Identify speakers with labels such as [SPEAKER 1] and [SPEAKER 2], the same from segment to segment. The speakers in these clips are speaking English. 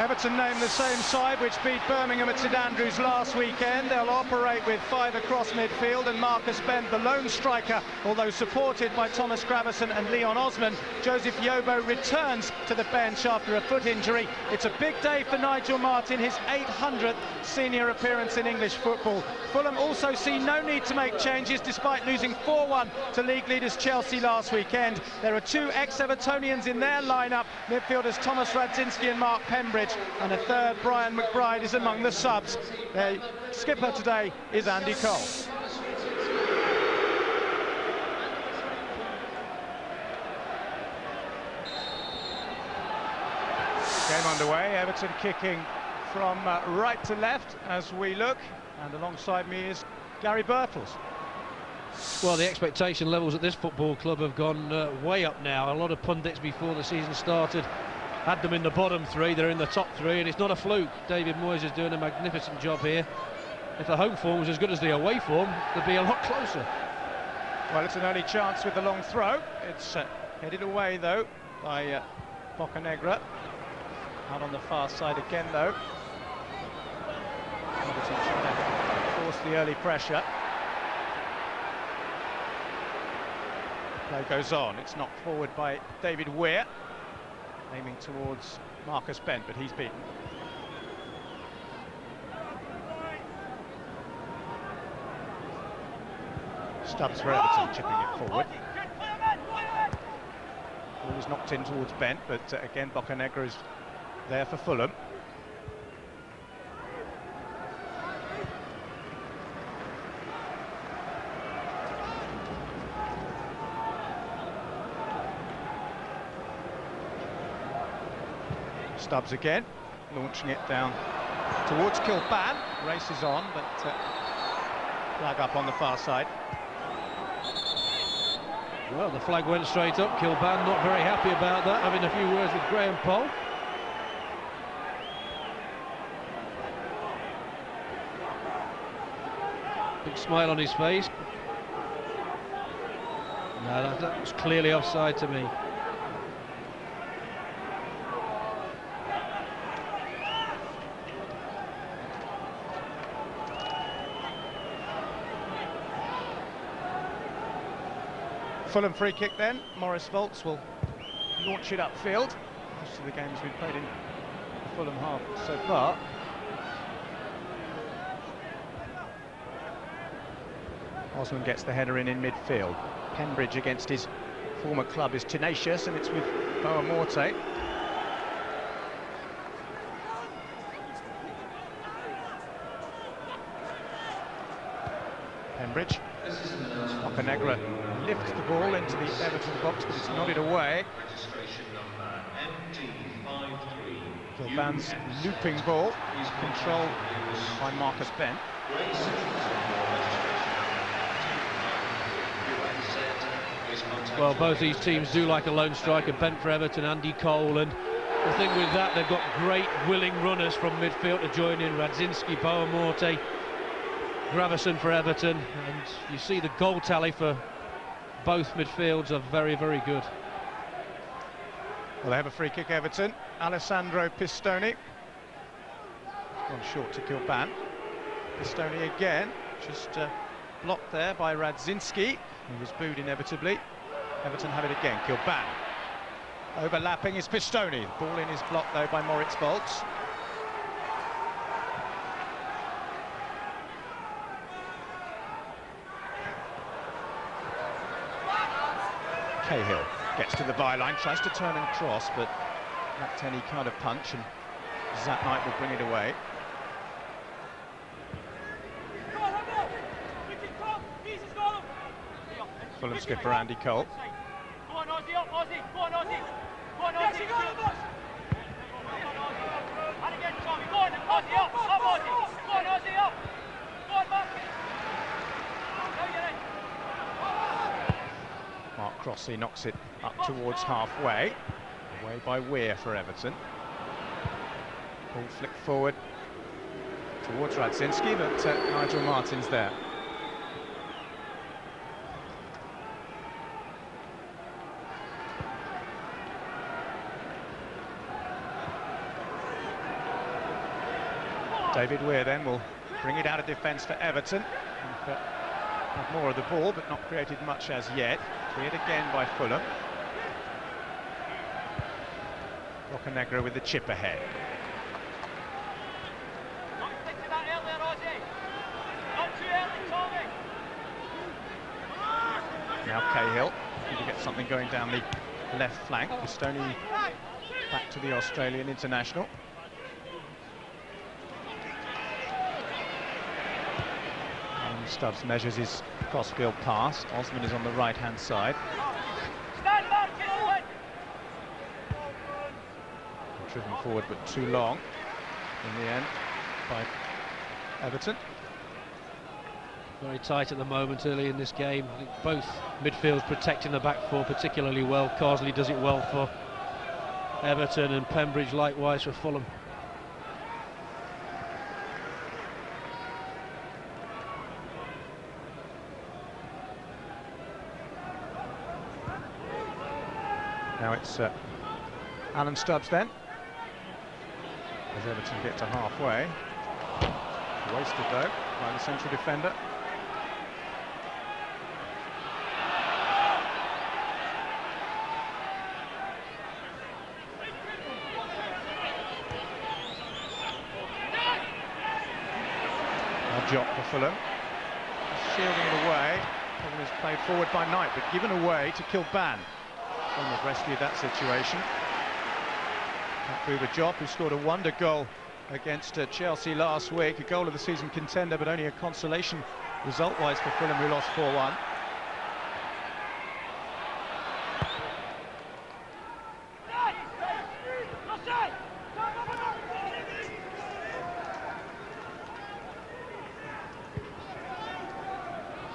[SPEAKER 1] Everton named the same side which beat Birmingham at St Andrews last weekend. They'll operate with 5 across midfield, and Marcus Bent, the lone striker, although supported by Thomas Gravesen and Leon Osman. Joseph Yobo returns to the bench after a foot injury. It's a big day for Nigel Martyn, his 800th senior appearance in English football. Fulham also see no need to make changes despite losing 4-1 to league leaders Chelsea last weekend. There are 2 ex-Evertonians in their lineup, midfielders Thomas Radzinski and Mark Pembridge, and a third, Brian McBride, is among the subs. Their skipper today is Andy Cole. Game underway, Everton kicking from right to left as we look, and alongside me is Gary Birtles.
[SPEAKER 2] Well, the expectation levels at this football club have gone way up now. A lot of pundits before the season started had them in the bottom 3, they're in the top 3, and it's not a fluke. David Moyes is doing a magnificent job here. If the home form was as good as the away form, they'd be a lot closer.
[SPEAKER 1] Well, it's an early chance with the long throw. It's headed away, though, by Bocanegra. Out on the far side again, though. Everton trying to force the early pressure. Play goes on. It's knocked forward by David Weir, aiming towards Marcus Bent, but he's beaten. Stubbs for Everton, chipping it forward. Ball was knocked in towards Bent, but again Bocanegra is there for Fulham. Stubbs again, launching it down towards Kilban. Races on, but flag up on the far side.
[SPEAKER 2] Well, the flag went straight up. Kilban not very happy about that, having a few words with Graham Poll. Big smile on his face. No, that was clearly offside to me.
[SPEAKER 1] Fulham free kick then. Maurice Volts will launch it upfield. Most of the game has been played in the Fulham half so far. Osman gets the header in midfield. Pembridge against his former club is tenacious, and it's with Boa Morte. Pembridge. Bocanegra lifts the ball into the Everton box, but it's nodded away. Kilban's looping ball is controlled by Marcus Bent.
[SPEAKER 2] Well, both these teams do like a lone striker. Bent for Everton, Andy Cole, and the thing with that, they've got great willing runners from midfield to join in. Radzinski, Boa Morte, Gravesen for Everton, and you see the goal tally for both midfields are very, very good.
[SPEAKER 1] Well, they have a free kick, Everton. Alessandro Pistoni. Gone short to Kilban. Pistoni again, just blocked there by Radzinski, who was booed inevitably. Everton have it again. Kilban. Overlapping is Pistoni. The ball in is blocked, though, by Moritz Volts. Cahill gets to the byline, tries to turn and cross, but lacked any kind of punch, and Zat Knight will bring it away. Fulham skipper Andy Cole.
[SPEAKER 3] Go on, Ozzy, up, Ozzy. Go on, Ozzy. Go on, Ozzy. And again, Tommy. Go on, Ozzy, up. Up, Ozzy. Go on, Ozzy, up. Go on, Mark.
[SPEAKER 1] Mark Crossley knocks it up towards halfway. Away by Weir for Everton. Ball flicked forward towards Radzinski, but Nigel Martyn's there. David Weir then will bring it out of defence for Everton. And, have more of the ball, but not created much as yet. Cleared again by Fulham. Roccanegra with the chip ahead.
[SPEAKER 3] Don't stick to that earlier, Ozzy. Not too early, Tommy.
[SPEAKER 1] Now Cahill, looking to get something going down the left flank. Pistoni back to the Australian international. And Stubbs measures his crossfield pass. Osman is on the right-hand side.
[SPEAKER 3] Stand back, Owen.
[SPEAKER 1] Driven forward but too long in the end by Everton.
[SPEAKER 2] Very tight at the moment early in this game. I think both midfields protecting the back four particularly well. Carsley does it well for Everton, and Pembridge likewise for Fulham.
[SPEAKER 1] Now it's Alan Stubbs then, as Everton get to halfway. Wasted though by the central defender. Job for Fulham, shielding it away. Problem is played forward by Knight, but given away to Kilban. Fulham rescued that situation. Bouba Diop, who scored a wonder goal against Chelsea last week, a goal of the season contender, but only a consolation result-wise for Fulham, who lost 4-1.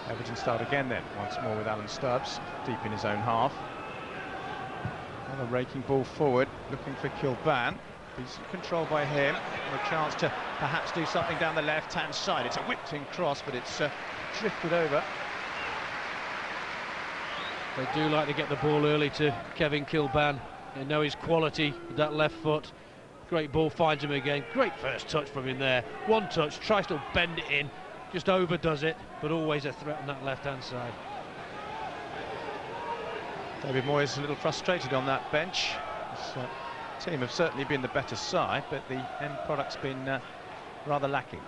[SPEAKER 1] Everton start again then, once more with Alan Stubbs, deep in his own half. Another raking ball forward, looking for Kilban. Decent control by him, and a chance to perhaps do something down the left-hand side. It's a whipped-in cross, but it's drifted over.
[SPEAKER 2] They do like to get the ball early to Kevin Kilban. They know his quality with that left foot. Great ball, finds him again. Great first touch from him there. One touch, tries to bend it in. Just overdoes it, but always a threat on that left-hand side.
[SPEAKER 1] David Moyes a little frustrated on that bench. His team have certainly been the better side, but the end product's been rather lacking.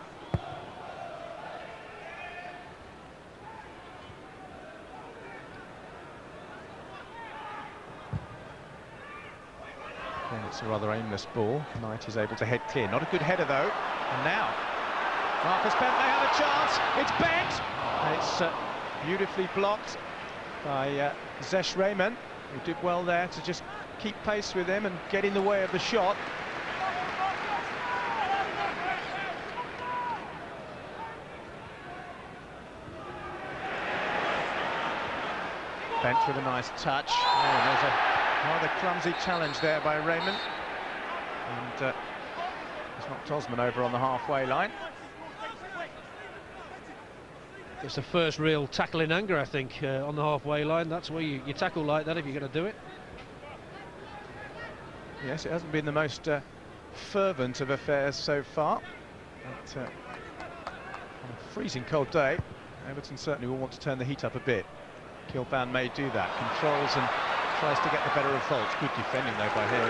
[SPEAKER 1] And it's a rather aimless ball. Knight is able to head clear. Not a good header though. And now Marcus Bent may have a chance. It's Bent, and it's beautifully blocked by Zesh Rayman, who did well there to just keep pace with him and get in the way of the shot. Bent with a nice touch. Oh, there's a rather clumsy challenge there by Rayman, and he's knocked Osman over on the halfway line.
[SPEAKER 2] It's the first real tackle in anger, I think, on the halfway line. That's where you tackle like that if you're going to do it.
[SPEAKER 1] Yes, it hasn't been the most fervent of affairs so far. But, on a freezing cold day, Everton certainly will want to turn the heat up a bit. Kilban may do that. Controls and tries to get the better of Holt. Good defending though by him.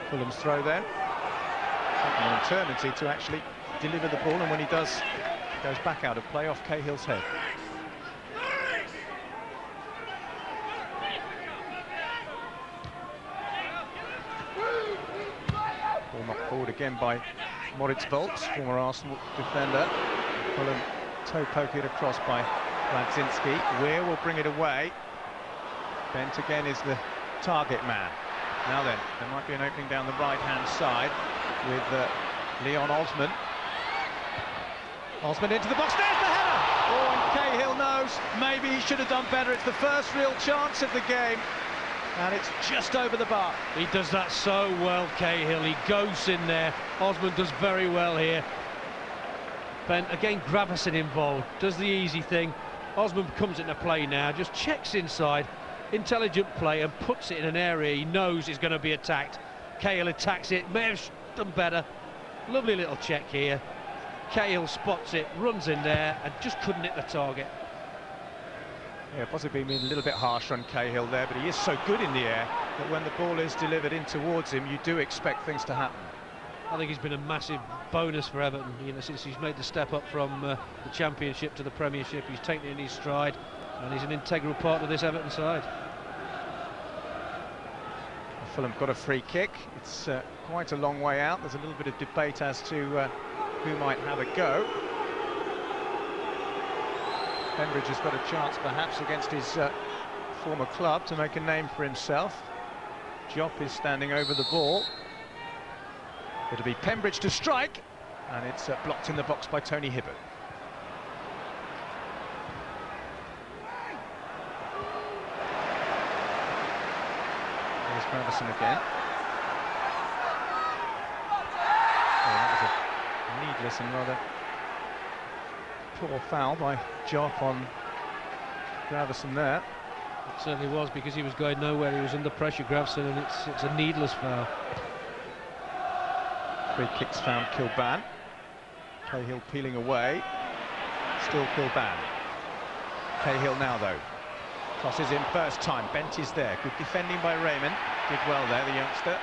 [SPEAKER 1] Fulham's throw then. Taking an eternity to actually deliver the ball, and when he does, goes back out of play off Cahill's head. Ball knocked forward again by Moritz Volz, former Arsenal defender. Fulham toe poke it across by Radzinski. Weir will bring it away. Bent again is the target man. Now then, there might be an opening down the right-hand side with Leon Osman. Osman into the box, there's the header! Oh, and Cahill knows maybe he should have done better. It's the first real chance of the game, and it's just over the bar.
[SPEAKER 2] He does that so well, Cahill. He goes in there. Osman does very well here. Bent, again Gravesen involved, does the easy thing. Osman comes into play now, just checks inside, intelligent play, and puts it in an area he knows is going to be attacked. Cahill attacks it, may have done better. Lovely little check here. Cahill spots it, runs in there, and just couldn't hit the target.
[SPEAKER 1] Yeah, possibly been a little bit harsh on Cahill there, but he is so good in the air that when the ball is delivered in towards him, you do expect things to happen.
[SPEAKER 2] I think he's been a massive bonus for Everton, you know, since he's made the step up from the Championship to the Premiership. He's taken it in his stride, and he's an integral part of this Everton side.
[SPEAKER 1] Fulham got a free kick. It's quite a long way out. There's a little bit of debate as to who might have a go. Pembridge has got a chance perhaps against his former club to make a name for himself. Diop is standing over the ball. It'll be Pembridge to strike, and it's blocked in the box by Tony Hibbert. There's Gravesen again. Oh, that was a needless and rather poor foul by Diop on Gravesen there.
[SPEAKER 2] It certainly was, because he was going nowhere. He was under pressure, Gravesen, and it's a needless foul.
[SPEAKER 1] Free kicks found Kilban. Cahill peeling away. Still Kilban. Cahill now though. Crosses in first time. Bent is there. Good defending by Raymond. Did well there, the youngster.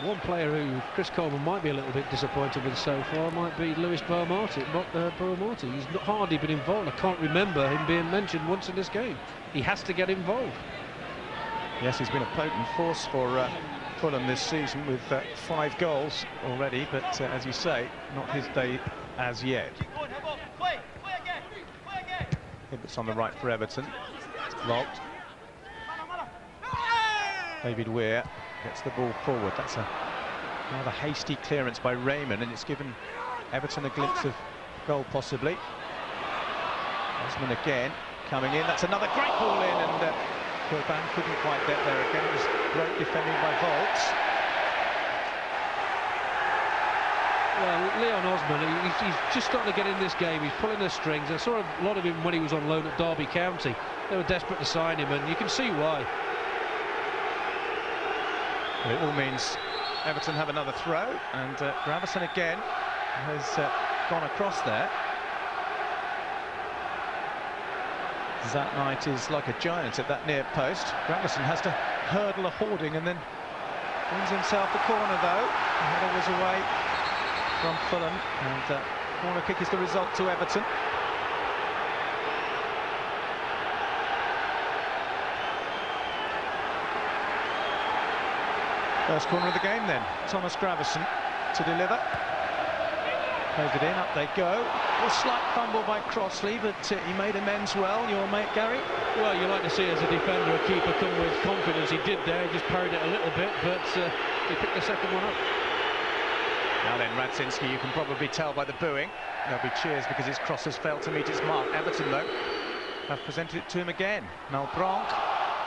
[SPEAKER 2] One player who Chris Coleman might be a little bit disappointed with so far might be Lewis Boamati. He's not hardly been involved. I can't remember him being mentioned once in this game. He has to get involved.
[SPEAKER 1] Yes, he's been a potent force for Fulham this season with 5 goals already, but as you say, not his day as yet. Hibbert's on the right for Everton. It's blocked. David Weir gets the ball forward. That's a rather hasty clearance by Raymond, and it's given Everton a glimpse of goal possibly. Osman again coming in. That's another great ball in, and Kilban couldn't quite get there again. It was great defending by Volts.
[SPEAKER 2] Well, Leon Osman, he's just starting to get in this game. He's pulling the strings. I saw a lot of him when he was on loan at Derby County. They were desperate to sign him, and you can see why.
[SPEAKER 1] Well, it all means Everton have another throw, and Gravesen again has gone across there. That Knight is like a giant at that near post. Gravesen has to hurdle a hoarding and then wins himself the corner though. The header was away from Fulham, and corner kick is the result to Everton. First corner of the game then. Thomas Gravesen to deliver. Plays it in, up they go. A slight fumble by Crossley, but he made amends well, your mate Gary.
[SPEAKER 2] Well, you like to see as a defender a keeper come with confidence. He did there, he just parried it a little bit, but he picked the second one up.
[SPEAKER 1] Now then, Radzinski, you can probably tell by the booing. There'll be cheers because his cross has failed to meet its mark. Everton, though, have presented it to him again. Malbranc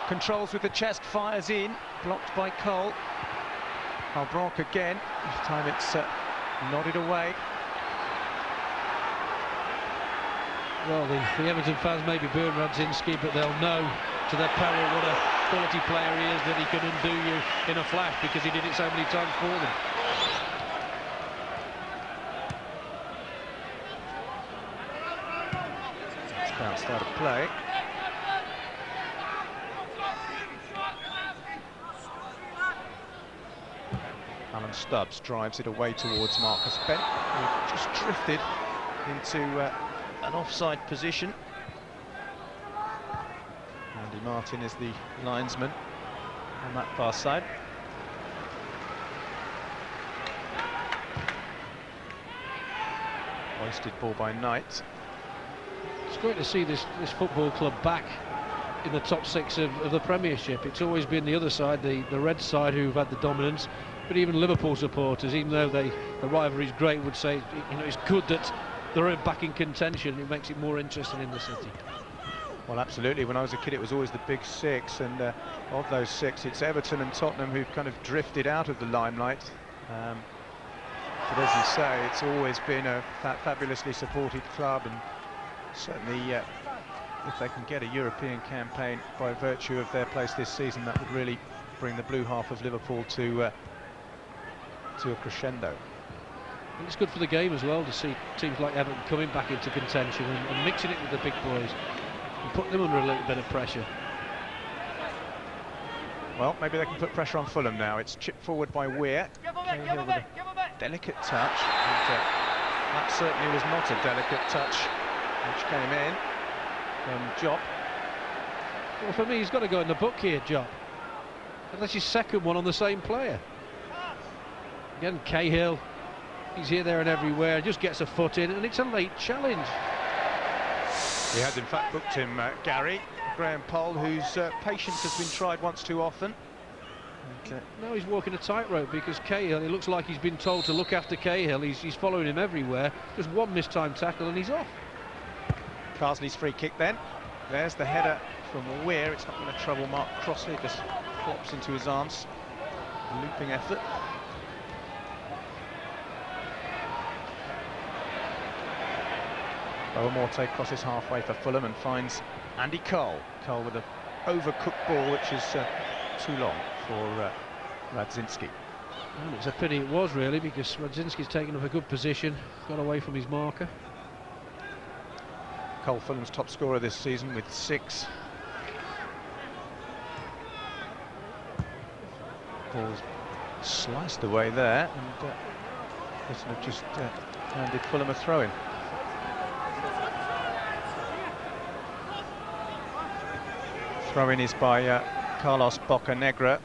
[SPEAKER 1] controls with the chest, fires in, blocked by Cole. Malbranc again, this time it's nodded away.
[SPEAKER 2] Well, the Everton fans may be booing Radzinski, but they'll know to their peril what a quality player he is, that he can undo you in a flash because he did it so many times for them.
[SPEAKER 1] It's bounced out of play. Alan Stubbs drives it away towards Marcus Bent, who just drifted into an offside position. Andy Martin is the linesman on that far side. Hoisted ball by Knight.
[SPEAKER 2] It's great to see this football club back in the top 6 of the Premiership. It's always been the other side, the red side, who've had the dominance. But even Liverpool supporters, even though the rivalry is great, would say, you know, it's good that they're back in contention. It makes it more interesting in the city.
[SPEAKER 4] Well, absolutely. When I was a kid, it was always the big six, and of those six, it's Everton and Tottenham who've kind of drifted out of the limelight. But as you say, it's always been a fabulously supported club, and certainly if they can get a European campaign by virtue of their place this season, that would really bring the blue half of Liverpool to a crescendo.
[SPEAKER 2] It's good for the game as well to see teams like Everton coming back into contention and mixing it with the big boys and put them under a little bit of pressure.
[SPEAKER 4] Well, maybe they can put pressure on Fulham now. It's chipped forward by Weir. Cahill with a delicate touch, and that certainly was not a delicate touch which came in from Diop.
[SPEAKER 2] Well, for me, he's got to go in the book here, Diop. That's his second one on the same player. Again, Cahill, he's here, there and everywhere, just gets a foot in, and it's a late challenge.
[SPEAKER 4] He has in fact booked him, Gary. Graham Poll, whose patience has been tried once too often. And,
[SPEAKER 2] now he's walking a tightrope because Cahill, it looks like he's been told to look after Cahill. He's following him everywhere. Just one mistimed tackle and he's off.
[SPEAKER 4] Carsley's free kick then. There's the header from Weir. It's not going to trouble Mark Crossley. It just flops into his arms. A looping effort. Morte crosses halfway for Fulham and finds Andy Cole. Cole with an overcooked ball, which is too long for Radzinski.
[SPEAKER 2] And it's a pity it was, really, because Radzinski's taken up a good position, got away from his marker.
[SPEAKER 4] Cole, Fulham's top scorer this season with 6. Ball's sliced away there, and this have just handed Fulham a throw-in. Throw-in is by Carlos Bocanegra.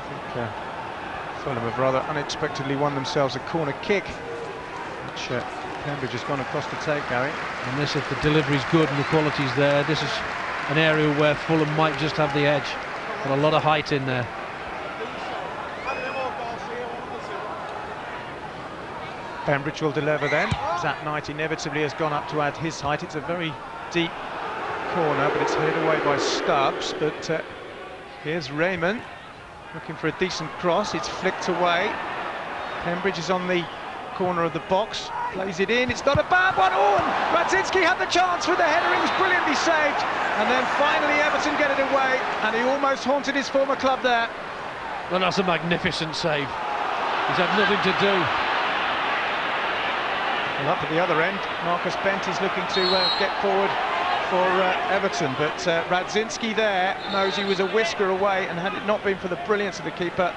[SPEAKER 4] I think Fulham have rather unexpectedly won themselves a corner kick, which Cambridge has gone across to take, Gary.
[SPEAKER 2] And this, if the delivery's good and the quality's there, this is an area where Fulham might just have the edge. Got a lot of height in there.
[SPEAKER 4] Cambridge will deliver then. Zat Knight inevitably has gone up to add his height. It's a very deep corner, but it's headed away by Stubbs. But here's Raymond looking for a decent cross. It's flicked away. Cambridge is on the corner of the box, plays it in. It's not a bad one. Oh, and Radzinski had the chance with the header. It was brilliantly saved. And then finally Everton get it away, and he almost haunted his former club there.
[SPEAKER 2] Well, that's a magnificent save. He's had nothing to do.
[SPEAKER 4] Well, up at the other end, Marcus Bent is looking to get forward for Everton, but Radzinski there knows he was a whisker away, and had it not been for the brilliance of the keeper,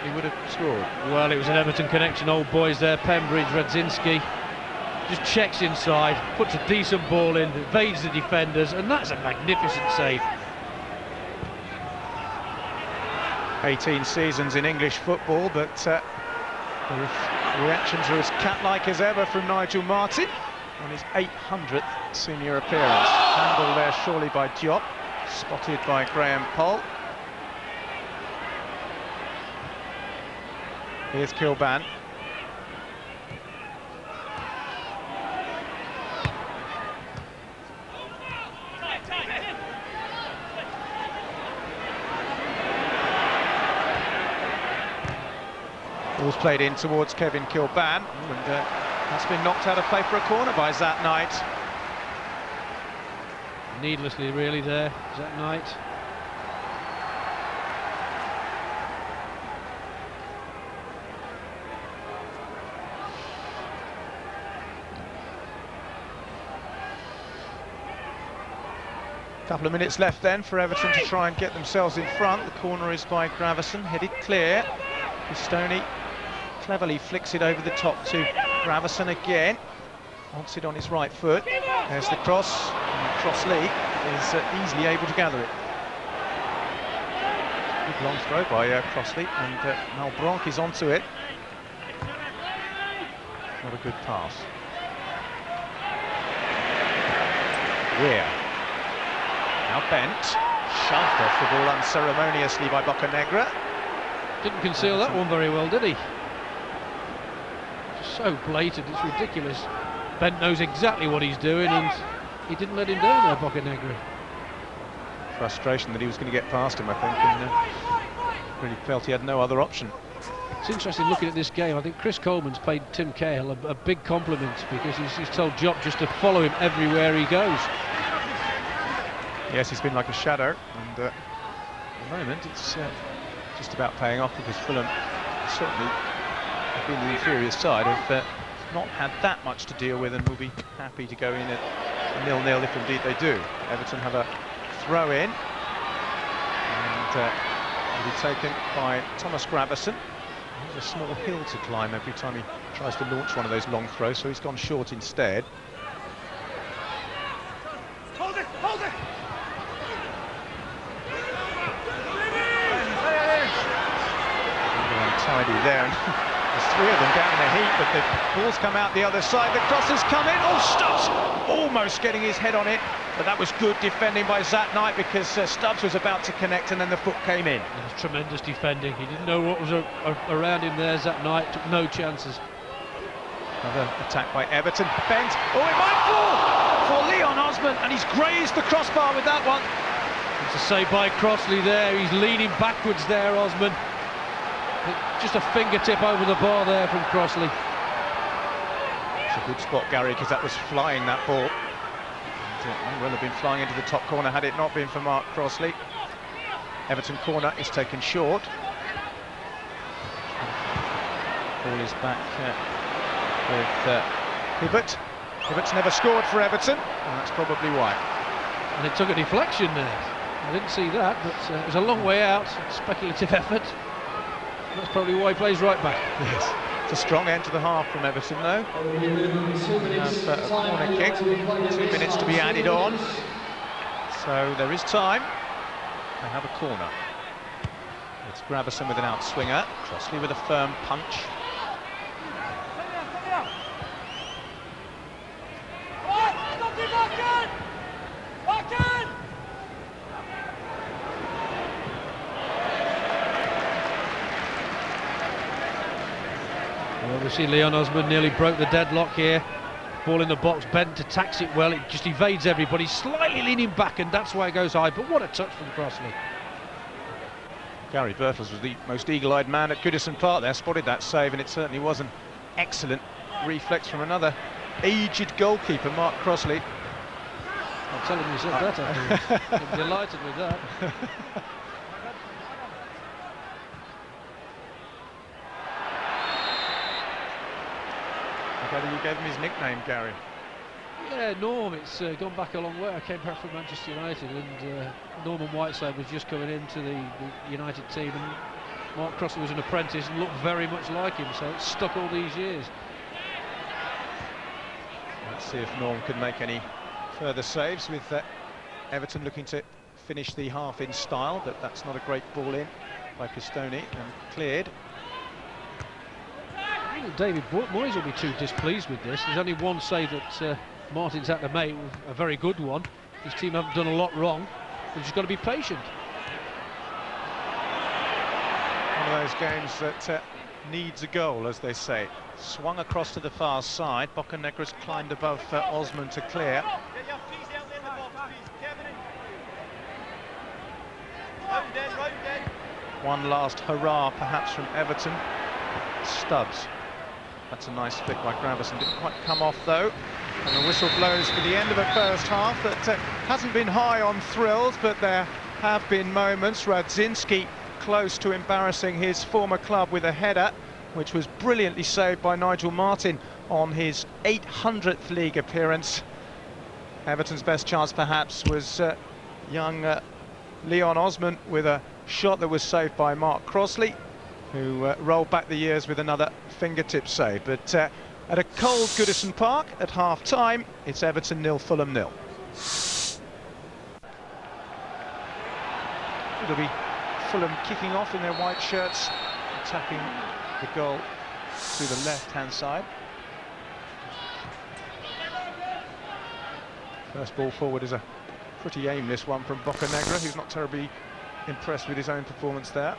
[SPEAKER 4] he would have scored.
[SPEAKER 2] Well, it was an Everton connection, old boys there. Pembridge, Radzinski just checks inside, puts a decent ball in, evades the defenders, and that's a magnificent save.
[SPEAKER 4] 18 seasons in English football, but the reactions are as cat-like as ever from Nigel Martyn on his 800th senior appearance. Handled there surely by Diop, spotted by Graham Poll. Here's Kilban. Ball's played in towards Kevin Kilban, and that's been knocked out of play for a corner by Zat Knight.
[SPEAKER 2] Needlessly, really, there, Zat Knight.
[SPEAKER 4] Couple of minutes left then for Everton to try and get themselves in front. The corner is by Gravison, headed clear. Pistoni cleverly flicks it over the top to Gravison again. Wants it on his right foot. There's the cross, and Crossley is easily able to gather it. Good long throw by Crossley, and Malbranque is onto it. Not a good pass. Weir. Now Bent, shoved off the ball unceremoniously by Bocanegra.
[SPEAKER 2] Didn't conceal that one very well, did he? Just so blatant, it's ridiculous. Bent knows exactly what he's doing, and he didn't let him down there, Boccanegra.
[SPEAKER 4] Frustration that he was going to get past him, I think, and really felt he had no other option.
[SPEAKER 2] It's interesting looking at this game. I think Chris Coleman's paid Tim Cahill a big compliment, because he's told Job just to follow him everywhere he goes.
[SPEAKER 4] Yes, he's been like a shadow, and at the moment it's just about paying off, because Fulham certainly have been the inferior side, have not had that much to deal with, and will be happy to go in at 0-0 if indeed they do. Everton have a throw in, and will be taken by Thomas Gravesen. There's a small hill to climb every time he tries to launch one of those long throws, so he's gone short instead.
[SPEAKER 3] Hold it, hold it.
[SPEAKER 4] Untidy there, and there's three of them down in a heap, but the ball's come out the other side. The cross has come in. Oh, Stubbs almost getting his head on it, but that was good defending by Zat Knight, because Stubbs was about to connect and then the foot came in.
[SPEAKER 2] It was tremendous defending. He didn't know what was around him there. Zat Knight took no chances.
[SPEAKER 4] Another attack by Everton. Bent. Oh, it might fall for Leon Osman, and he's grazed the crossbar with that one.
[SPEAKER 2] It's a save by Crossley there. He's leaning backwards there, Osman. Just a fingertip over the bar there from Crossley.
[SPEAKER 4] It's a good spot, Gary, because that was flying, that ball. It may well have been flying into the top corner had it not been for Mark Crossley. Everton corner is taken short. Ball is back with Hibbert. Hibbert's never scored for Everton, and that's probably why.
[SPEAKER 2] And it took a deflection there. I didn't see that, but it was a long way out. Speculative effort. That's probably why he plays right back.
[SPEAKER 4] Yes. It's a strong end to the half from Everton, though. A corner kick. 2 minutes to be added on. So there is time. They have a corner. It's Gravesen with an outswinger. Crossley with a firm punch.
[SPEAKER 2] Well, we see Leon Osman nearly broke the deadlock here. Ball in the box, Bent attacks it well, it just evades everybody, slightly leaning back, and that's why it goes high. But what a touch from Crossley.
[SPEAKER 4] Gary Birtles was the most eagle-eyed man at Goodison Park there, spotted that save, and it certainly was an excellent reflex from another aged goalkeeper, Mark Crossley.
[SPEAKER 2] I'm telling you, said that. I'm delighted with that.
[SPEAKER 4] You gave him his nickname, Gary.
[SPEAKER 2] Yeah, Norm. It's gone back a long way. I came back from Manchester United, and Norman Whiteside was just coming into the United team, and Mark Crossley was an apprentice and looked very much like him, so it's stuck all these years.
[SPEAKER 4] Let's see if Norm can make any further saves, with Everton looking to finish the half in style, but that's not a great ball in by Pistone and cleared.
[SPEAKER 2] I think David Moyes will be too displeased with this. There's only one save that Martin's had to make, a very good one. His team haven't done a lot wrong. We've just got to be patient.
[SPEAKER 4] One of those games that needs a goal, as they say. Swung across to the far side. Boccanegra's climbed above Osman to clear. One last hurrah, perhaps, from Everton. Stubbs. That's a nice flick by Gravesen. Didn't quite come off, though. And the whistle blows for the end of the first half. That hasn't been high on thrills, but there have been moments. Radzinski close to embarrassing his former club with a header, which was brilliantly saved by Nigel Martin on his 800th league appearance. Everton's best chance, perhaps, was young Leon Osman with a shot that was saved by Mark Crossley, who rolled back the years with another fingertip save. But at a cold Goodison Park at half-time, it's Everton 0, Fulham 0. It'll be Fulham kicking off in their white shirts, attacking the goal through the left-hand side. First ball forward is a pretty aimless one from Boccanegra, who's not terribly impressed with his own performance there.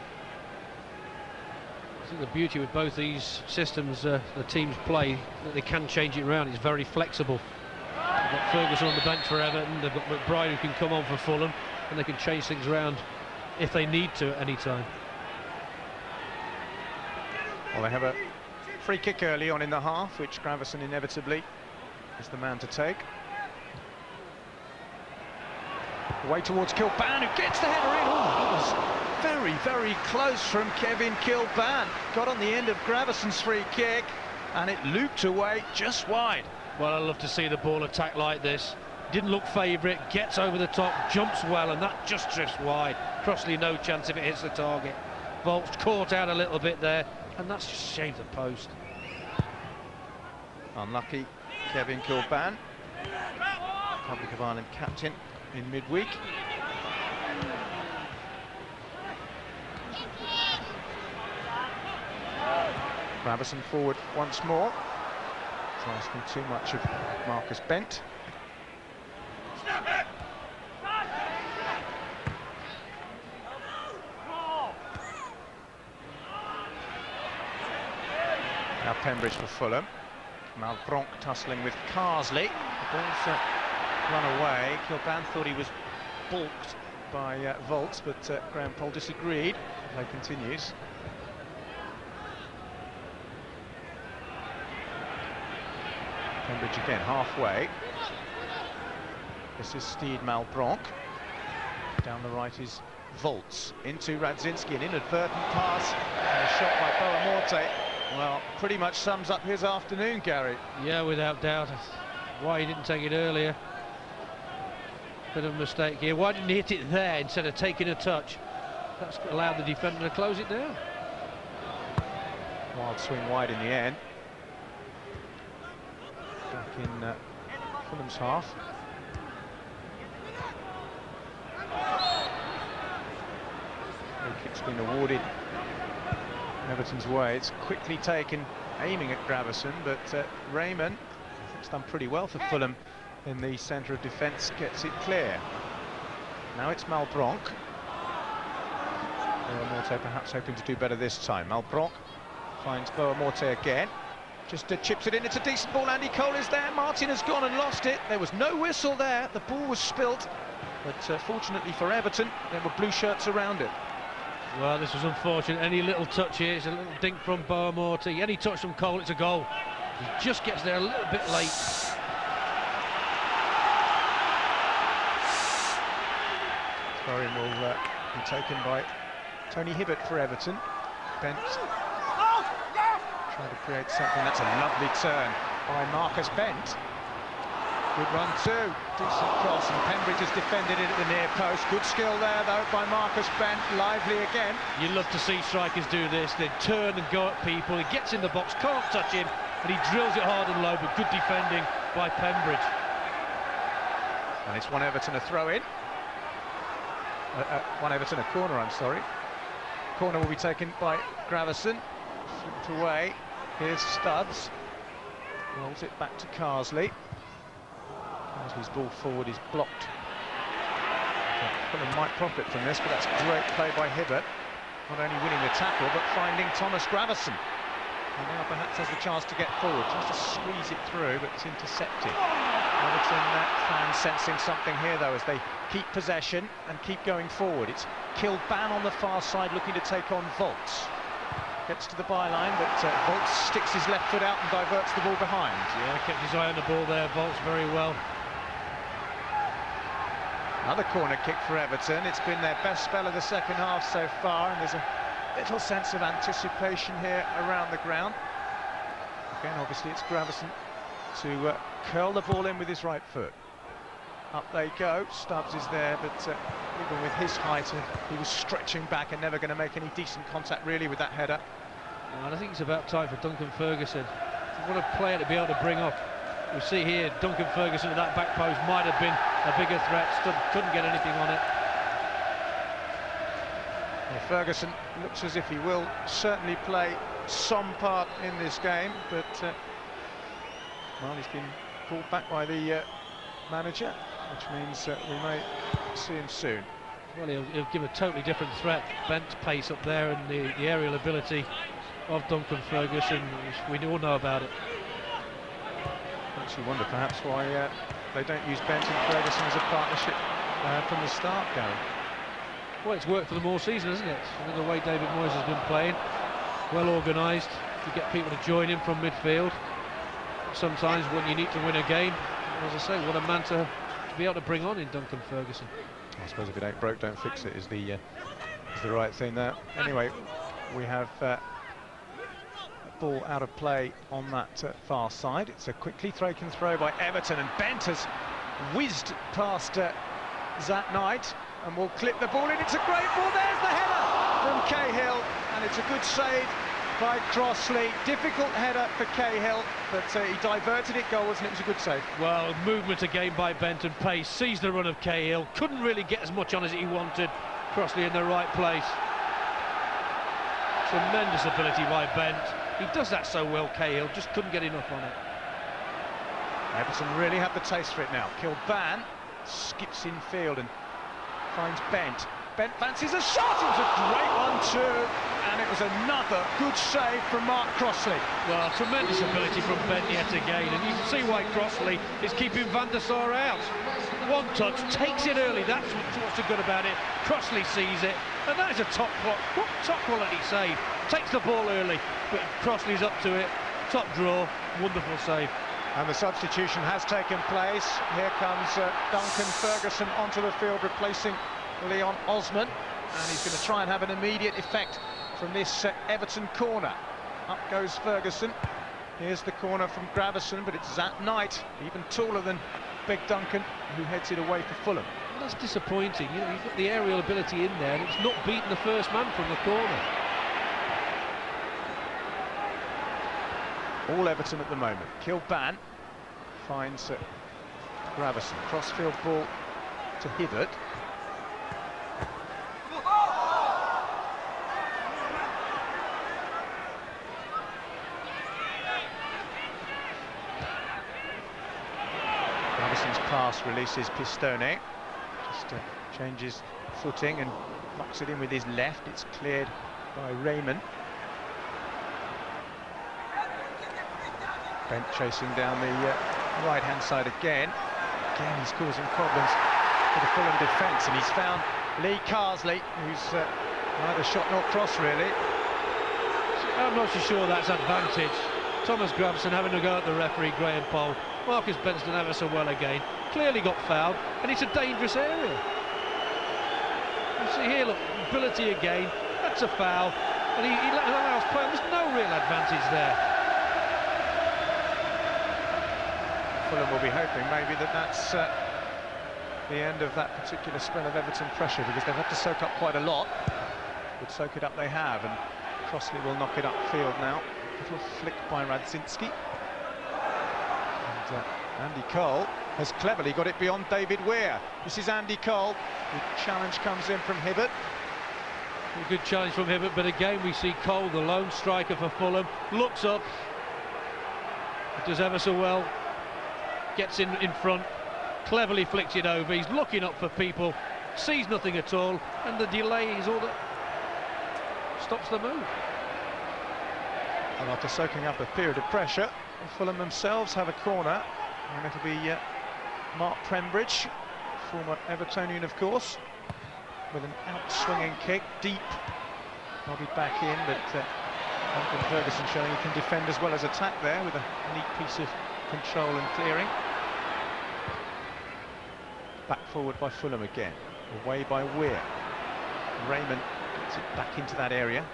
[SPEAKER 2] I think the beauty with both these systems the teams play, that they can change it around. It's very flexible. They've got Ferguson on the bench for Everton, they've got McBride who can come on for Fulham, and they can change things around if they need to at any time.
[SPEAKER 4] Well, they have a free kick early on in the half, which Gravesen inevitably is the man to take. Away towards Kilban, who gets the header in. Oh, that was very, very close from Kevin Kilban. Got on the end of Gravesen's free kick, and it looped away just wide.
[SPEAKER 2] Well, I love to see the ball attack like this. Didn't look favourite, gets over the top, jumps well, and that just drifts wide. Crossley no chance if it hits the target. Volts caught out a little bit there, and that's just shaved the post.
[SPEAKER 4] Unlucky Kevin Kilban, Republic of Ireland captain in midweek. Gravesen forward once more. It's asking too much of Marcus Bent. Now Pembridge for Fulham. Malbronk tussling with Carsley. The ball's run away. Kilban thought he was balked by Volts, but Graham Poll disagreed. Play continues. Pembridge again, halfway. This is Steed Malbronk. Down the right is Volts. Into Radzinski, an inadvertent pass, and a shot by Boamorte. Well, pretty much sums up his afternoon, Gary.
[SPEAKER 2] Yeah, without doubt. Why he didn't take it earlier. Bit of a mistake here. Why didn't he hit it there instead of taking a touch? That's allowed the defender to close it down.
[SPEAKER 4] Wild swing wide in the end. Back in Fulham's half. Free kick's been awarded Everton's way. It's quickly taken, aiming at Gravesen, but Raymond, I think, has done pretty well for Fulham in the centre of defence, gets it clear. Now it's Malbronk. Boamorte perhaps hoping to do better this time. Malbronk finds Boamorte again. Just chips it in. It's a decent ball. Andy Cole is there. Martin has gone and lost it. There was no whistle there. The ball was spilt, but fortunately for Everton, there were blue shirts around it.
[SPEAKER 2] Well, this was unfortunate. Any little touch here, it's a little dink from Boamorte. Any touch from Cole, it's a goal. He just gets there a little bit late.
[SPEAKER 4] Throw-in will be taken by Tony Hibbert for Everton. Bent trying to create something. That's a lovely turn by Marcus Bent. Good run too. Decent cross, and Pembridge has defended it at the near post. Good skill there though by Marcus Bent. Lively again.
[SPEAKER 2] You love to see strikers do this. They turn and go at people. He gets in the box, can't touch him, and he drills it hard and low, but good defending by Pembridge.
[SPEAKER 4] And it's one Everton a throw-in. One Everton a corner, I'm sorry. Corner will be taken by Gravesen. Flipped away. Here's Stubbs. Rolls it back to Carsley. Carsley's ball forward is blocked. Fulham might profit from this, but that's great play by Hibbert. Not only winning the tackle, but finding Thomas Gravesen. And now perhaps has the chance to get forward. Tries to squeeze it through, but it's intercepted. Everton fans sensing something here, though, as they keep possession and keep going forward. It's Kilban on the far side looking to take on Volts. Gets to the byline, but Volts sticks his left foot out and diverts the ball behind.
[SPEAKER 2] Yeah, kept his eye on the ball there, Volts, very well.
[SPEAKER 4] Another corner kick for Everton. It's been their best spell of the second half so far, and there's a little sense of anticipation here around the ground. Again, obviously it's Gravesen to curl the ball in with his right foot. Up they go. Stubbs is there, but even with his height, he was stretching back and never going to make any decent contact really with that header.
[SPEAKER 2] And I think it's about time for Duncan Ferguson. What a player to be able to bring up. We see here Duncan Ferguson at that back post might have been a bigger threat, couldn't get anything on it.
[SPEAKER 4] Well, Ferguson looks as if he will certainly play some part in this game, but well, he's been pulled back by the manager, which means we may see him soon.
[SPEAKER 2] Well, he'll give a totally different threat. Bent pace up there and the aerial ability. of Duncan Ferguson. We all know about it.
[SPEAKER 4] Makes you wonder perhaps why they don't use Bent and Ferguson as a partnership from the start, Gary.
[SPEAKER 2] Well, it's worked for them all season, hasn't it? The way David Moyes has been playing, well organised, to get people to join him from midfield. Sometimes when you need to win a game, as I say, what a man to be able to bring on in Duncan Ferguson.
[SPEAKER 4] I suppose if it ain't broke, don't fix it is the right thing there. Anyway, we have a ball out of play on that far side. It's a quickly taken throw by Everton, and Bent has whizzed past Zat Knight and will clip the ball in. It's a great ball. There's the header from Cahill, and it's a good save by Crossley. Difficult header for Cahill, but he diverted it goals, and it was a good save.
[SPEAKER 2] Well, movement again by Bent and pace. Sees the run of Cahill. Couldn't really get as much on as he wanted. Crossley in the right place. Tremendous ability by Bent. He does that so well, Cahill. Just couldn't get enough on it.
[SPEAKER 4] Everton really have the taste for it now. Kilban skips in field and finds Bent. Bent fancies a shot. It was a great one too, and it was another good save from Mark Crossley.
[SPEAKER 2] Well, tremendous ability from Bent yet again, and you can see why Crossley is keeping Van der Sar out. One touch, takes it early. That's what's so good about it. Crossley sees it, and that is a top quality save. Takes the ball early, but Crossley's up to it. Top draw, wonderful save.
[SPEAKER 4] And the substitution has taken place. Here comes Duncan Ferguson onto the field, replacing Leon Osman, and he's going to try and have an immediate effect from this Everton corner. Up goes Ferguson. Here's the corner from Gravison, but it's Zat Knight, even taller than Big Duncan, who heads it away for Fulham.
[SPEAKER 2] Well, that's disappointing. You know, you've got the aerial ability in there, and it's not beaten the first man from the corner.
[SPEAKER 4] All Everton at the moment. Kilban finds Gravison. Crossfield ball to Hibbert. Gravison's pass releases Pistone. Just changes footing and knocks it in with his left. It's cleared by Raymond. Bent chasing down the right-hand side again. Again, he's causing problems for the Fulham defence, and he's found Lee Carsley, who's neither shot nor cross, really.
[SPEAKER 2] I'm not so sure that's advantage. Thomas Gravison having to go at the referee, Graham Poll. Marcus Bent's done ever so well again. Clearly got fouled, and it's a dangerous area. You see here, look, ability again. That's a foul, and he allows play. There's no real advantage there.
[SPEAKER 4] Fulham will be hoping maybe that's the end of that particular spell of Everton pressure, because they've had to soak up quite a lot, but soak it up they have, and Crossley will knock it upfield now. A little flick by Radzinski. And Andy Cole has cleverly got it beyond David Weir. This is Andy Cole. The challenge comes in from Hibbert.
[SPEAKER 2] A good challenge from Hibbert, but again we see Cole, the lone striker for Fulham, looks up, does ever so well. Gets in front, cleverly flicks it over. He's looking up for people, sees nothing at all, and the delay is all that stops the move.
[SPEAKER 4] And after soaking up a period of pressure, Fulham themselves have a corner, and it'll be Mark Prembridge, former Evertonian of course, with an out-swinging kick, deep. I'll be back in, but Duncan Ferguson showing he can defend as well as attack there with a neat piece of control and clearing. Back forward by Fulham again, away by Weir. Raymond gets it back into that area.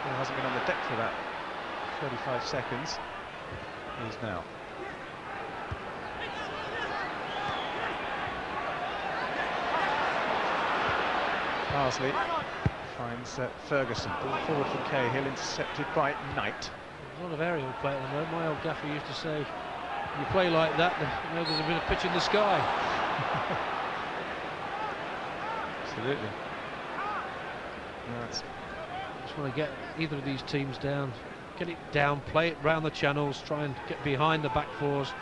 [SPEAKER 4] He hasn't been on the deck for about 35 seconds. He is now. Parsley finds Ferguson. Ball forward from Cahill, intercepted by Knight.
[SPEAKER 2] There's a lot of aerial play at the moment. My old gaffer used to say, you play like that, you know, there's a bit of pitch in the sky.
[SPEAKER 4] Absolutely.
[SPEAKER 2] Just want to get either of these teams down, get it down, play it round the channels, try and get behind the back fours.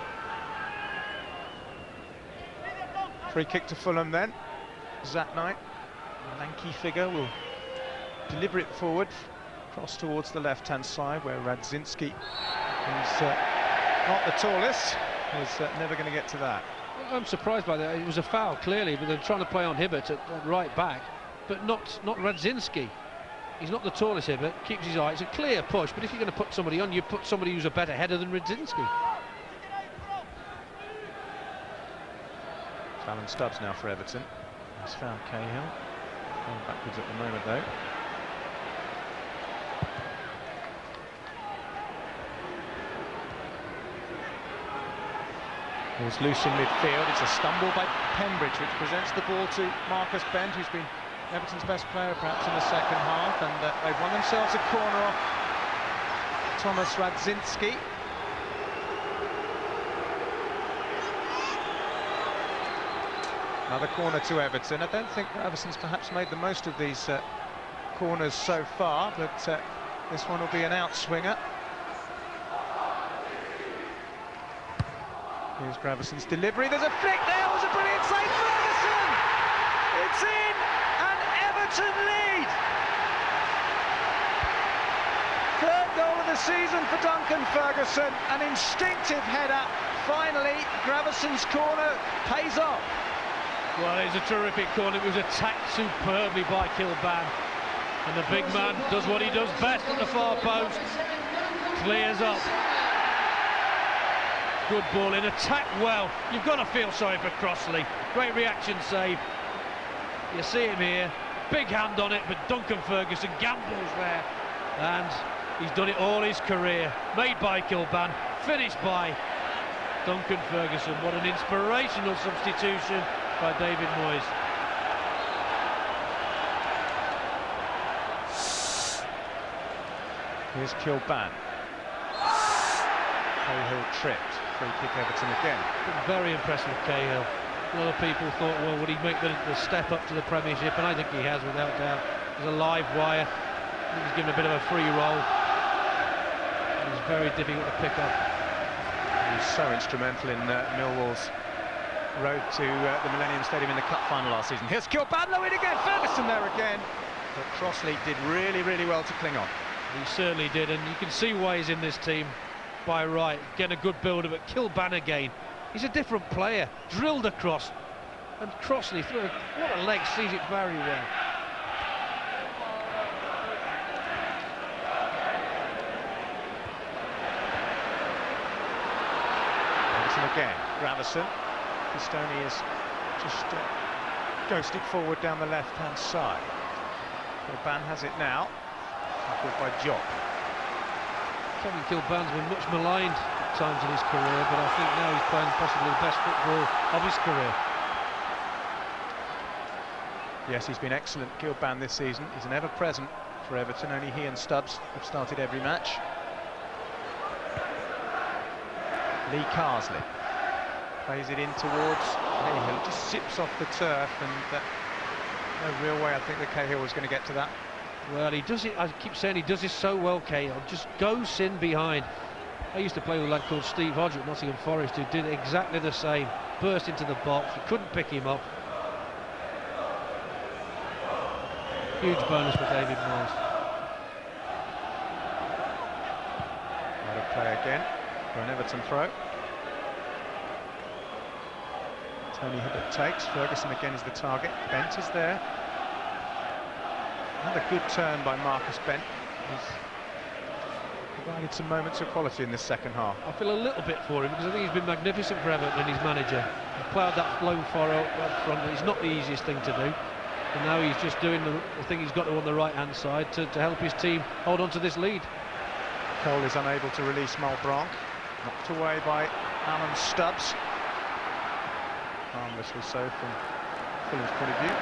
[SPEAKER 4] Free kick to Fulham then. Zat Knight, a lanky figure, will deliver it forward Cross towards the left-hand side where Radzinski, who's not the tallest, was never going to get to that.
[SPEAKER 2] I'm surprised by that. It was a foul, clearly, but they're trying to play on Hibbert at right back, but not Radzinski. He's not the tallest Hibbert, keeps his eye. It's a clear push, but if you're going to put somebody on, you put somebody who's a better header than Radzinski.
[SPEAKER 4] Alan Stubbs now for Everton. He's found Cahill. Going backwards at the moment though. He's loose in midfield. It's a stumble by Pembridge, which presents the ball to Marcus Bent, who's been Everton's best player perhaps in the second half, and they've won themselves a corner off Thomas Radzinski. Another corner to Everton. I don't think Everton's perhaps made the most of these corners so far, but this one will be an outswinger. Here's Graveson's delivery. There's a flick there. It was a brilliant save. Ferguson! It's in, and Everton lead. Third goal of the season for Duncan Ferguson. An instinctive header. Finally, Graveson's corner pays off.
[SPEAKER 2] Well, it's a terrific corner. It was attacked superbly by Kilban, and the big man does what he does best at the far post. Clears up. Good ball in, attacked well. You've got to feel sorry for Crossley. Great reaction save. You see him here, big hand on it, but Duncan Ferguson gambles there, and he's done it all his career. Made by Kilban, finished by Duncan Ferguson. What an inspirational substitution by David Moyes.
[SPEAKER 4] Here's Kilban. Cahill tripped. Free kick Everton again.
[SPEAKER 2] Been very impressed with Cahill. A lot of people thought, well, would he make the step up to the Premiership? And I think he has, without doubt. There's a live wire. He's given a bit of a free roll. He's very difficult to pick up.
[SPEAKER 4] He was so instrumental in Millwall's road to the Millennium Stadium in the Cup final last season. Here's Kilban, though, in again. Ferguson there again. But Crossley did really, really well to cling on.
[SPEAKER 2] He certainly did, and you can see why he's in this team. By right, getting a good build of it. Kilban again. He's a different player. Drilled across, and Crossley through. What a leg, sees it very well.
[SPEAKER 4] Everton again. Gravesson. Pistoni is just ghosted forward down the left-hand side. Kilban has it now. Tackled by Job.
[SPEAKER 2] Kevin Kilban's been much maligned at times in his career, but I think now he's playing possibly the best football of his career.
[SPEAKER 4] Yes, he's been excellent, Kilban, this season. He's an ever-present for Everton. Only he and Stubbs have started every match. Lee Carsley plays it in towards Cahill. Just zips off the turf, and no real way I think that Cahill was going to get to that.
[SPEAKER 2] Well, he does it, I keep saying he does this so well, Cahill. Just goes in behind. I used to play with a lad called Steve Hodge at Nottingham Forest, who did exactly the same. Burst into the box, you couldn't pick him up. Huge bonus for David Moyes.
[SPEAKER 4] Out of play again for an Everton throw. Tony Hibbert takes. Ferguson again is the target. Bent is there. Another good turn by Marcus Bent. He's provided some moments of quality in this second half.
[SPEAKER 2] I feel a little bit for him, because I think he's been magnificent for Everton and his manager. He ploughed that low furrow up front. It's not the easiest thing to do. And now he's just doing the thing he's got to on the right-hand side to help his team hold on to this lead.
[SPEAKER 4] Cole is unable to release Malbranc. Knocked away by Alan Stubbs. Harmlessly so from Fulham's point of view.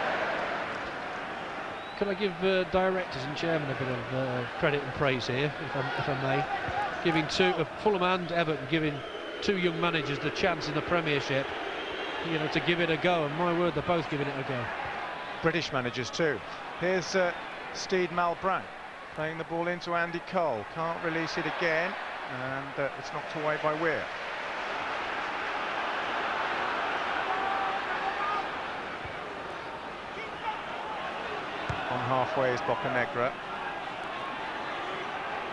[SPEAKER 2] Could I give directors and chairman a bit of credit and praise here, if I may? Giving Fulham and Everton, giving two young managers the chance in the Premiership, you know, to give it a go. And my word, they're both giving it a go.
[SPEAKER 4] British managers too. Here's Steed Malbranc playing the ball into Andy Cole. Can't release it again, and it's knocked away by Weir. On halfway is Bocanegra.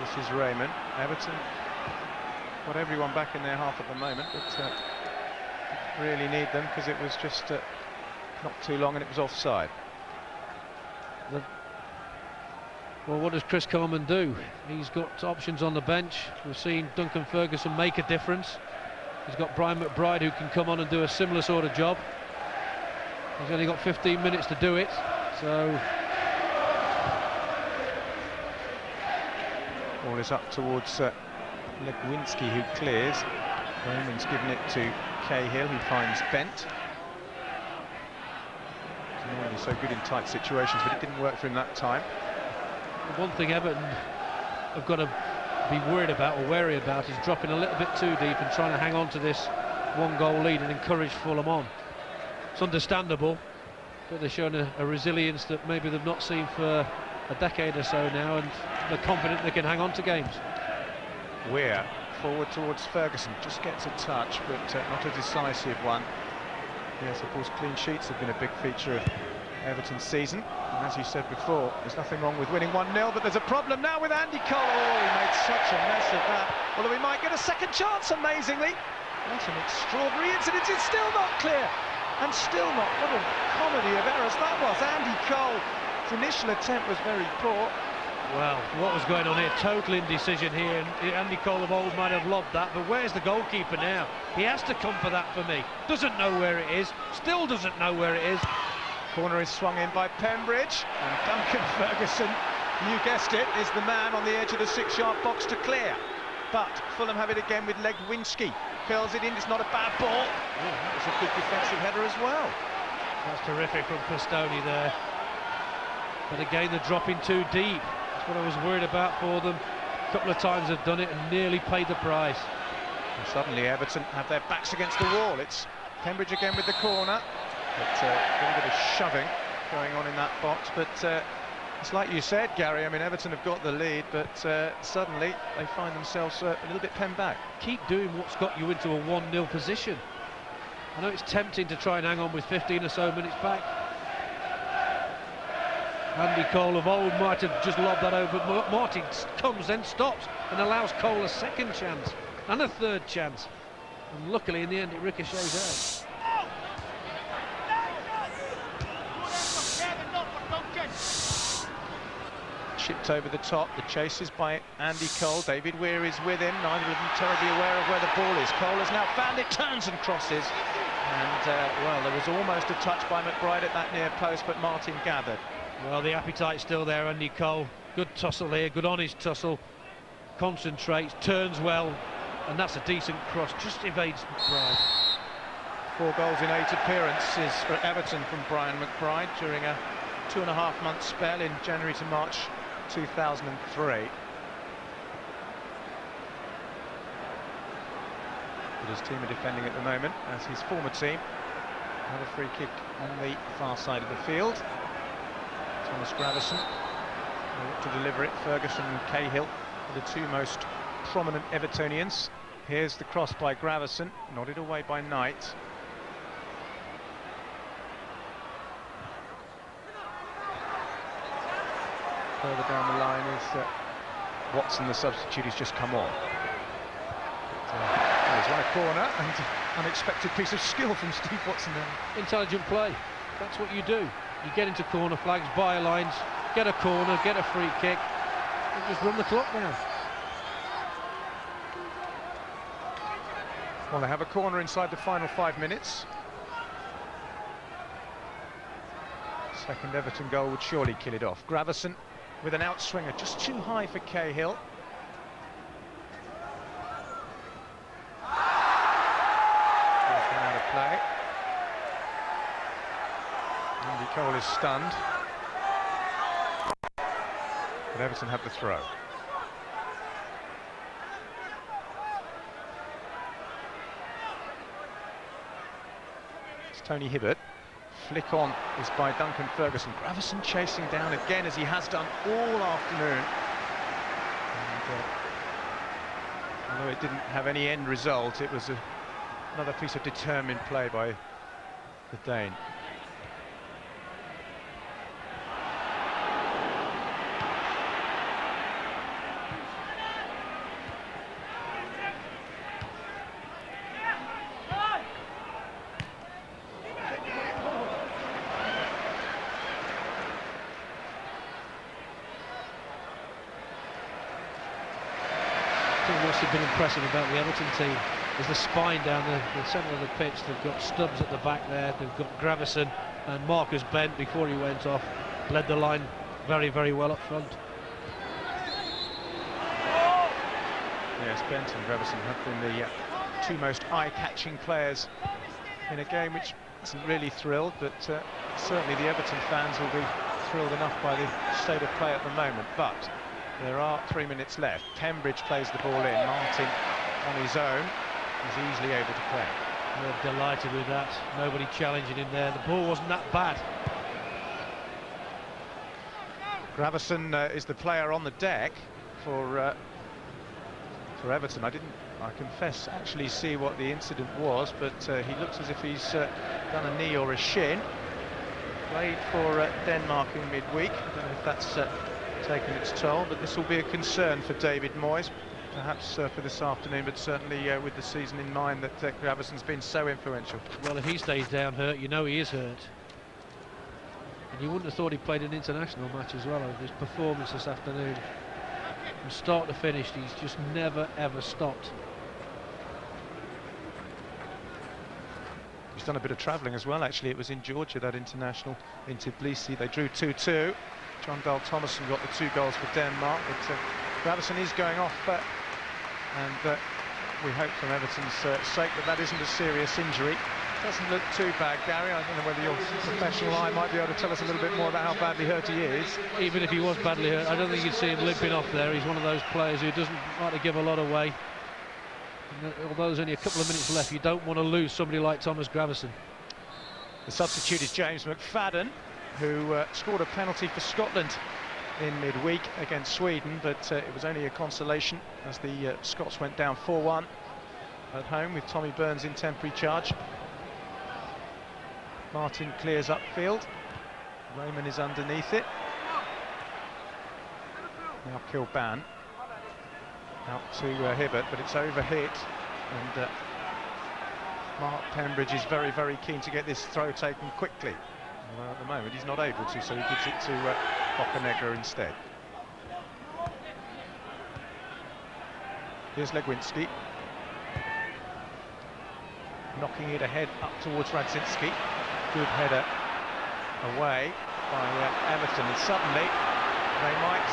[SPEAKER 4] This is Raymond. Everton got everyone back in their half at the moment, but really need them because it was just not too long and it was offside.
[SPEAKER 2] Well, what does Chris Coleman do? He's got options on the bench. We've seen Duncan Ferguson make a difference. He's got Brian McBride who can come on and do a similar sort of job. He's only got 15 minutes to do it, so...
[SPEAKER 4] Ball is up towards Legwinski, who clears. Raymond's given it to Cahill, who finds Bent. He's normally so good in tight situations, but it didn't work for him that time.
[SPEAKER 2] The one thing Everton have got to be worried about or wary about is dropping a little bit too deep and trying to hang on to this one-goal lead and encourage Fulham on. It's understandable, but they're showing a resilience that maybe they've not seen for a decade or so now, and they're confident they can hang on to games.
[SPEAKER 4] Weir forward towards Ferguson, just gets a touch, but not a decisive one. Yes, of course, clean sheets have been a big feature of Everton's season. And as you said before, there's nothing wrong with winning 1-0, but there's a problem now with Andy Cole. Oh, he made such a mess of that. Although he might get a second chance, amazingly. What an extraordinary incident. It's still not clear. And still not. What a comedy of errors that was. Andy Cole, his initial attempt was very poor.
[SPEAKER 2] Well, what was going on here? Total indecision here. And Andy Cole of old might have lobbed that, but where's the goalkeeper now? He has to come for that for me. Doesn't know where it is. Still doesn't know where it is.
[SPEAKER 4] Corner is swung in by Pembridge, and Duncan Ferguson, you guessed it, is the man on the edge of the 6-yard box to clear. But Fulham have it again with Legwinski. Curls it in, it's not a bad ball. Oh, that was a good defensive header as well.
[SPEAKER 2] That's terrific from Pistone there. But again, they're dropping too deep. That's what I was worried about for them. A couple of times they've done it and nearly paid the price.
[SPEAKER 4] And suddenly Everton have their backs against the wall. It's Pembridge again with the corner. But a little bit of shoving going on in that box. But it's like you said, Gary, I mean, Everton have got the lead, but suddenly they find themselves a little bit penned back.
[SPEAKER 2] Keep doing what's got you into a 1-0 position. I know it's tempting to try and hang on with 15 or so minutes back. Andy Cole of old might have just lobbed that over, but Martin comes, then stops, and allows Cole a second chance and a third chance. And luckily, in the end, it ricochets out.
[SPEAKER 4] Chipped over the top, the chase is by Andy Cole. David Weir is with him, neither of them terribly aware of where the ball is. Cole has now found it, turns and crosses. And, well, there was almost a touch by McBride at that near post, but Martin gathered.
[SPEAKER 2] Well, the appetite's still there, Andy Cole. Good tussle here, good honest tussle. Concentrates, turns well, and that's a decent cross, just evades McBride.
[SPEAKER 4] 4 goals in 8 appearances for Everton from Brian McBride during a 2.5-month spell in January to March 2003. But his team are defending at the moment, as his former team have a free kick on the far side of the field. Thomas Gravison will look to deliver it. Ferguson and Cahill are the two most prominent Evertonians. Here's the cross by Gravison, nodded away by Knight. Further down the line is Watson, the substitute, who's just come on. He's won a corner, and unexpected piece of skill from Steve Watson there.
[SPEAKER 2] Intelligent play, that's what you do. You get into corner flags, bylines, get a corner, get a free kick, and just run the clock down.
[SPEAKER 4] Well, they have a corner inside the final 5 minutes. Second Everton goal would surely kill it off. Gravison with an outswinger, just too high for Cahill. Out of play. Andy Cole is stunned. But Everton have the throw. It's Tony Hibbert. Flick on is by Duncan Ferguson. Gravison chasing down again, as he has done all afternoon. And, although it didn't have any end result, it was another piece of determined play by the Dane.
[SPEAKER 2] what's been impressive about the Everton team is the spine down the centre of the pitch. They've got Stubbs at the back there, they've got Gravison, and Marcus Bent, before he went off, led the line very, very well up front.
[SPEAKER 4] Yes, Bent and Ferguson have been the two most eye-catching players in a game which isn't really thrilled, but certainly the Everton fans will be thrilled enough by the state of play at the moment. But there are 3 minutes left. Pembridge plays the ball in. Martin on his own is easily able to play.
[SPEAKER 2] We're delighted with that. Nobody challenging him there. The ball wasn't that bad.
[SPEAKER 4] Gravison is the player on the deck for Everton. I confess, actually see what the incident was, but he looks as if he's done a knee or a shin. Played for Denmark in midweek. I don't know if that's taken its toll, but this will be a concern for David Moyes, perhaps for this afternoon, but certainly with the season in mind that Gravison's been so influential.
[SPEAKER 2] Well, if he stays down hurt, you know he is hurt. And you wouldn't have thought he played an international match as well. His performance this afternoon, from start to finish, he's just never ever stopped.
[SPEAKER 4] He's done a bit of travelling as well, actually. It was in Georgia, that international, in Tbilisi. They drew 2-2. John Dahl Thomason got the 2 goals for Denmark, but Gravison is going off, and we hope from Everton's sake that isn't a serious injury. Doesn't look too bad, Gary. I don't know whether your professional eye might be able to tell us a little bit more about how badly hurt he is.
[SPEAKER 2] Even if he was badly hurt, I don't think you'd see him limping off there. He's one of those players who doesn't like to give a lot away. And although there's only a couple of minutes left, you don't want to lose somebody like Thomas Gravison.
[SPEAKER 4] The substitute is James McFadden, who scored a penalty for Scotland in midweek against Sweden, but it was only a consolation as the Scots went down 4-1 at home with Tommy Burns in temporary charge. Martin clears upfield. Raymond is underneath it. Now Kilban out to Hibbert, but it's overhit, and Mark Pembridge is very, very keen to get this throw taken quickly. Well, at the moment he's not able to, so he gives it to Bocanegra instead. Here's Legwinski, knocking it ahead up towards Radzinski. Good header away by Everton, and suddenly they might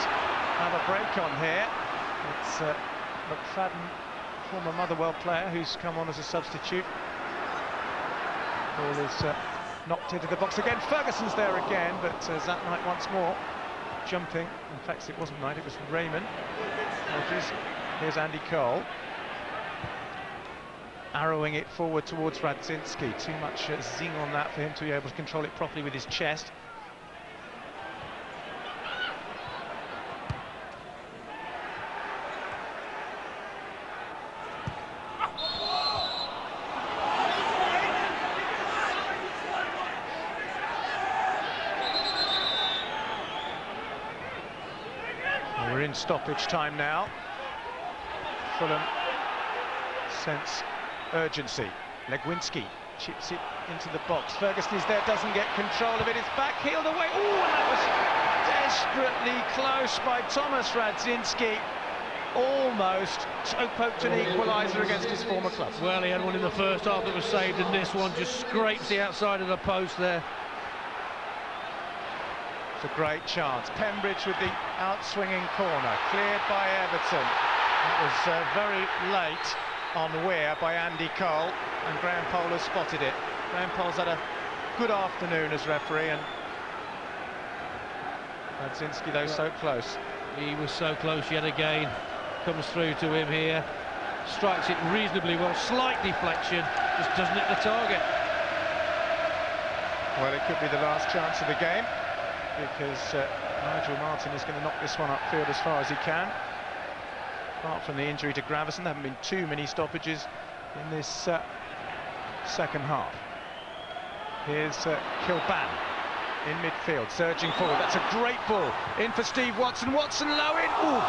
[SPEAKER 4] have a break on here. It's McFadden, former Motherwell player, who's come on as a substitute. Ball is knocked into the box again. Ferguson's there again, but Zat Knight once more jumping. In fact, it wasn't Knight, it was Raymond. Here's Andy Cole, arrowing it forward towards Radzinski. Too much zing on that for him to be able to control it properly with his chest. We're in stoppage time now. Fulham sense urgency. Legwinski chips it into the box. Ferguson is there, doesn't get control of it. It's back-heeled away. Oh, and that was desperately close by Thomas Radzinski. Almost so poked an equaliser against his former club.
[SPEAKER 2] Well, he had one in the first half that was saved, and this one just scrapes the outside of the post there.
[SPEAKER 4] It's a great chance. Pembridge with the out-swinging corner, cleared by Everton. That was very late on Weir by Andy Cole, and Graham Poll has spotted it. Graham Poll's had a good afternoon as referee, and Radzinski, though, so close.
[SPEAKER 2] He was so close yet again. Comes through to him here, strikes it reasonably well. Slight deflection, just doesn't hit the target.
[SPEAKER 4] Well, it could be the last chance of the game, because Nigel Martin is going to knock this one upfield as far as he can. Apart from the injury to Gravison, there haven't been too many stoppages in this second half. Here's Kilban in midfield, surging forward. That's a great ball in for Steve Watson. Watson low in. Ooh.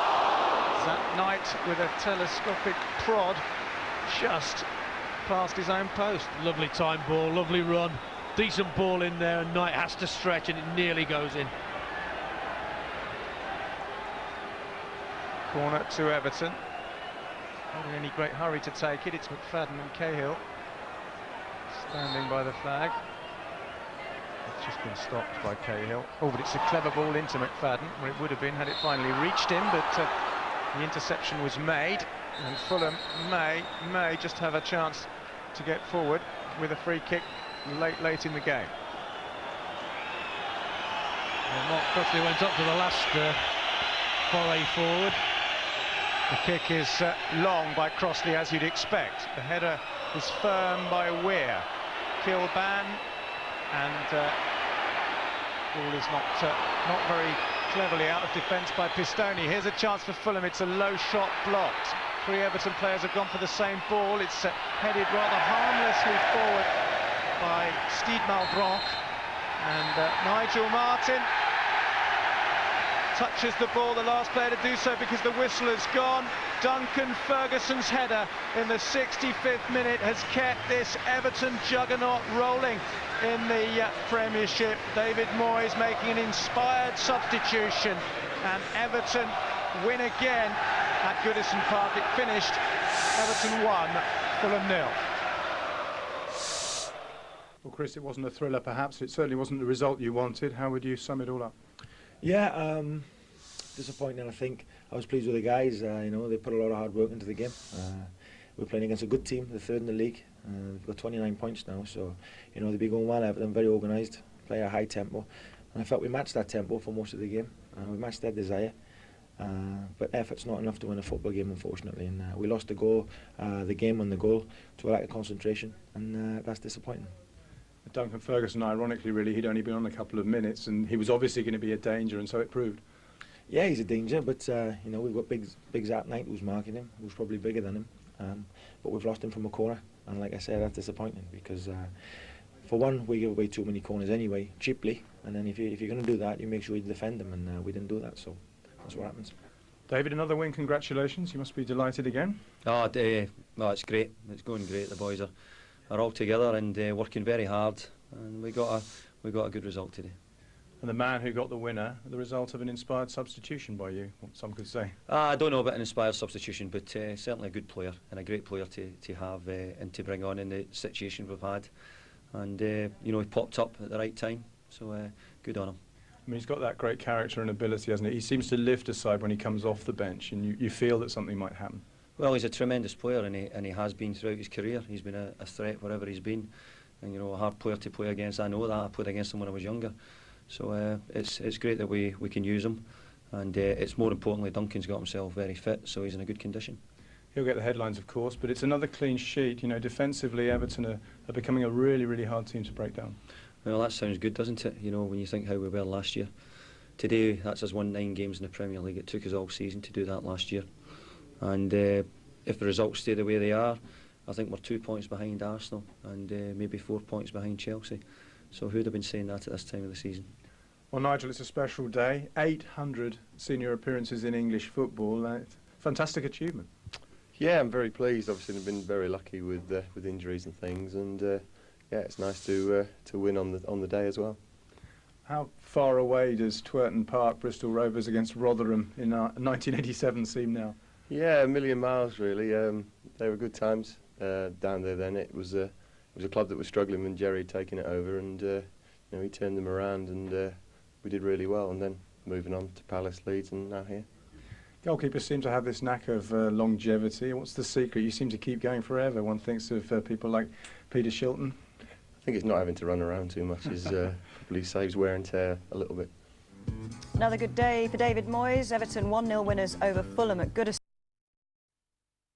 [SPEAKER 4] That Knight with a telescopic prod just past his own post.
[SPEAKER 2] Lovely time ball, lovely run, decent ball in there, and Knight has to stretch, and it nearly goes in.
[SPEAKER 4] Corner to Everton. Not in any great hurry to take it. It's McFadden and Cahill standing by the flag. It's just been stopped by Cahill. Oh, but it's a clever ball into McFadden, where it would have been had it finally reached him, but the interception was made, and Fulham may just have a chance to get forward with a free kick late in the game.
[SPEAKER 2] Well, Mark Crossley went up to the last foray forward.
[SPEAKER 4] The kick is long by Crossley, as you'd expect. The header is firm by Weir. Kilban, and ball is not very cleverly out of defence by Pistoni. Here's a chance for Fulham. It's a low shot blocked. 3 Everton players have gone for the same ball. It's headed rather harmlessly forward by Steve Malbranc, and Nigel Martin touches the ball, the last player to do so because the whistle has gone. Duncan Ferguson's header in the 65th minute has kept this Everton juggernaut rolling in the Premiership. David Moyes making an inspired substitution, and Everton win again at Goodison Park. It finished Everton 1, Fulham 0.
[SPEAKER 5] Well, Chris, it wasn't a thriller perhaps. It certainly wasn't the result you wanted. How would you sum it all up?
[SPEAKER 6] Yeah, disappointing. I think I was pleased with the guys. You know, they put a lot of hard work into the game. We're playing against a good team, the 3rd in the league. We've got 29 points now, so you know they'll be going well. Everton very organised, play a high tempo, and I felt we matched that tempo for most of the game. We matched their desire, but effort's not enough to win a football game, unfortunately. And we lost the goal, the game on the goal, to a lack of concentration, and that's disappointing.
[SPEAKER 5] Duncan Ferguson, ironically, really, he'd only been on a couple of minutes, and he was obviously going to be a danger, and so it proved.
[SPEAKER 6] Yeah, he's a danger, but you know, we've got big Zach Knight who's marking him, who's probably bigger than him, but we've lost him from a corner, and like I said, that's disappointing because for one, we give away too many corners anyway, cheaply, and then if you're going to do that, you make sure you defend them, and we didn't do that, so that's what happens.
[SPEAKER 5] David, another win, congratulations. You must be delighted again.
[SPEAKER 7] Oh, well, it's great. It's going great. The boys are all together and working very hard, and we got a good result today.
[SPEAKER 5] And the man who got the winner, the result of an inspired substitution by you, what some could say.
[SPEAKER 7] I don't know about an inspired substitution, but certainly a good player and a great player to have and to bring on in the situation we've had. And you know, he popped up at the right time, so good on him.
[SPEAKER 5] I mean, he's got that great character and ability, hasn't he? He seems to lift a side when he comes off the bench, and you feel that something might happen.
[SPEAKER 7] Well, he's a tremendous player, and he has been throughout his career. He's been a threat wherever he's been, and you know, a hard player to play against. I know that. I played against him when I was younger. So it's great that we can use him, and it's more importantly Duncan's got himself very fit, so he's in a good condition.
[SPEAKER 5] He'll get the headlines, of course, but it's another clean sheet. You know, defensively, Everton are becoming a really, really hard team to break down. Well,
[SPEAKER 7] that sounds good, doesn't it? You know, when you think how we were last year. Today, that's us won 9 games in the Premier League. It took us all season to do that last year, and if the results stay the way they are, I think we're 2 points behind Arsenal and maybe 4 points behind Chelsea. So who'd have been saying that at this time of the season?
[SPEAKER 5] Well, Nigel, it's a special day. 800 senior appearances in English football. Fantastic achievement.
[SPEAKER 8] Yeah, I'm very pleased. Obviously, I've been very lucky with injuries and things, and yeah, it's nice to win on the day as well.
[SPEAKER 5] How far away does Twerton Park, Bristol Rovers against Rotherham in 1987 seem now?
[SPEAKER 8] Yeah, a million miles really. They were good times down there then. It was a club that was struggling when Jerry had taken it over, and you know, he turned them around, and we did really well. And then moving on to Palace, Leeds, and now here.
[SPEAKER 5] Goalkeepers seem to have this knack of longevity. What's the secret? You seem to keep going forever. One thinks of people like Peter Shilton.
[SPEAKER 8] I think it's not having to run around too much. Is probably saves wear and tear a little bit.
[SPEAKER 9] Another good day for David Moyes. Everton 1-0 winners over Fulham at Goodison.